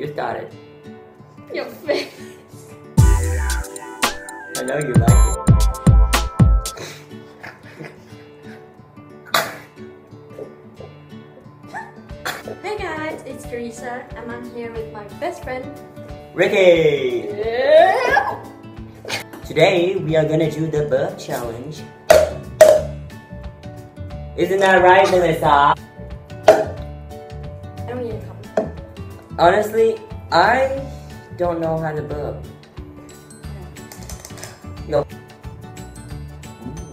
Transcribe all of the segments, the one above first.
You started. Your face. I know you like it. Hey guys, it's Teresa and I'm here with my best friend, Ricky! Yeah. Today we are gonna do the burp challenge. Isn't that right, Melissa? I don't need a comment. Honestly, I don't know how to burp. No.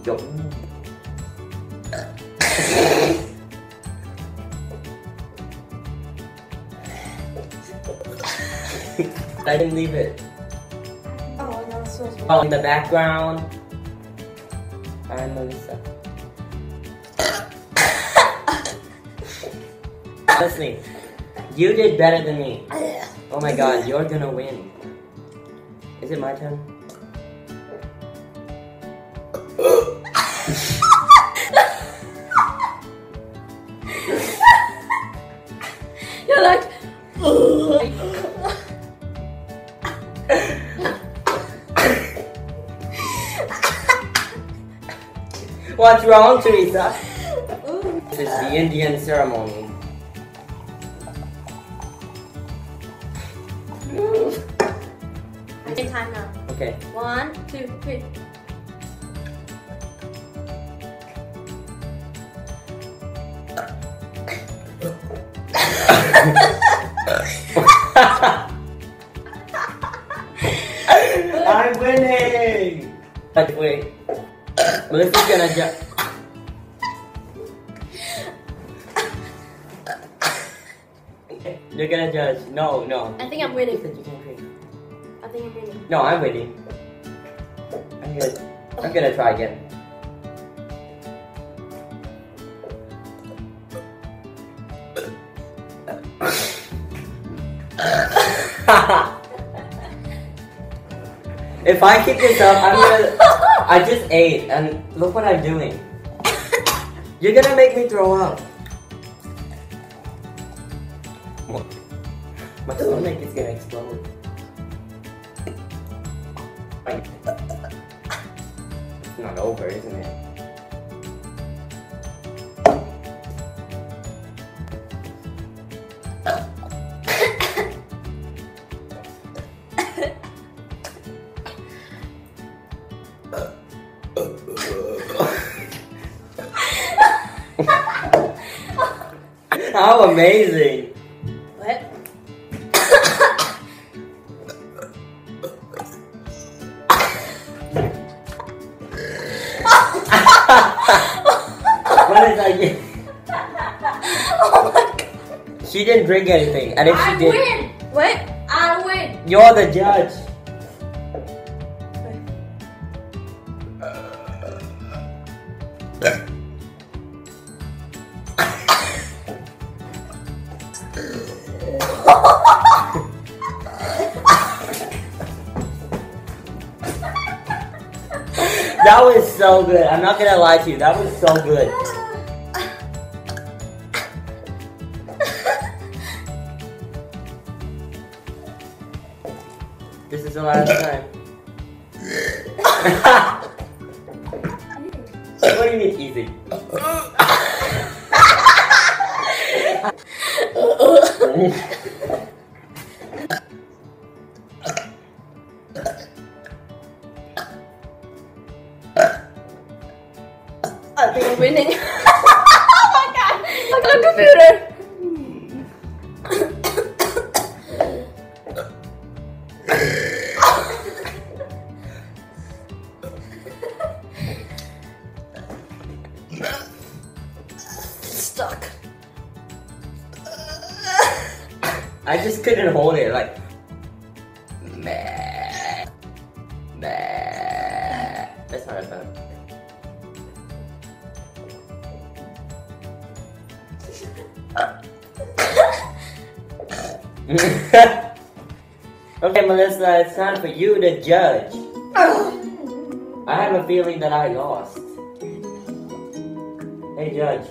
No. I didn't leave it. Oh, no, it's so sweet. Oh, in the background, I'm Melissa. Honestly, you did better than me. Oh my god, you're gonna win. Is it my turn? You're like, What's wrong, Teresa? This is the Indian ceremony. Okay, time now. Okay. 1, 2, 3. I'm winning! But wait. Melissa's gonna jump. You're gonna judge. No, no. I think I'm winning. You said you can't drink. I think I'm winning. No, I'm winning. I'm gonna try again. If I keep this up, I'm gonna. I just ate, and look what I'm doing. You're gonna make me throw up. My stomach is gonna explode. It's not over, isn't it? How amazing! What? What is that? Oh my god. She didn't drink anything, and if she I did, win! What? I win! you're the judge. That was so good. I'm not gonna lie to you. That was so good. This is the last time. What do you mean easy? I think I'm winning. Oh my god! Look at the computer! Stuck. I just couldn't hold it. Like, meh, meh. That's not as bad. Okay, Melissa, it's time for you to judge. I have a feeling that I lost. Hey, judge.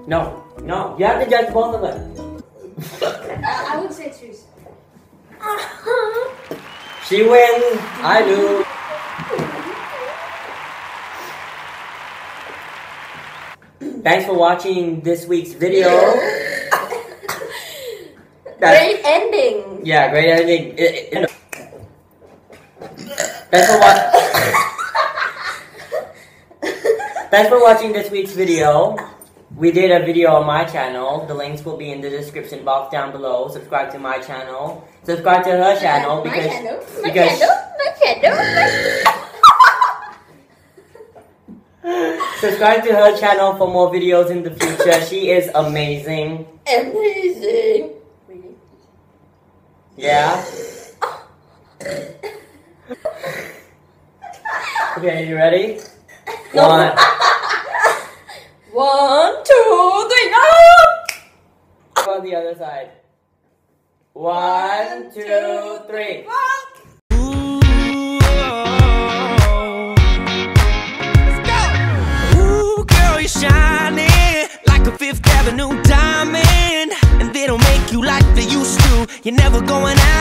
No, no, you have to judge both of us. I would say Teresa. She wins. I lose. Thanks for watching this week's video. Great ending. Yeah, great ending. Thanks for watching this week's video. We did a video on my channel. The links will be in the description box down below. Subscribe to my channel. Subscribe to her channel because subscribe to her channel for more videos in the future. She is amazing. Amazing. Yeah. Okay, you ready? No. 1, 1, 2, 3, go! On the other side. 1, 2, 3. Ooh, girl, you're shining like a Fifth Avenue diamond, and they don't make you like they used to. You're never going out.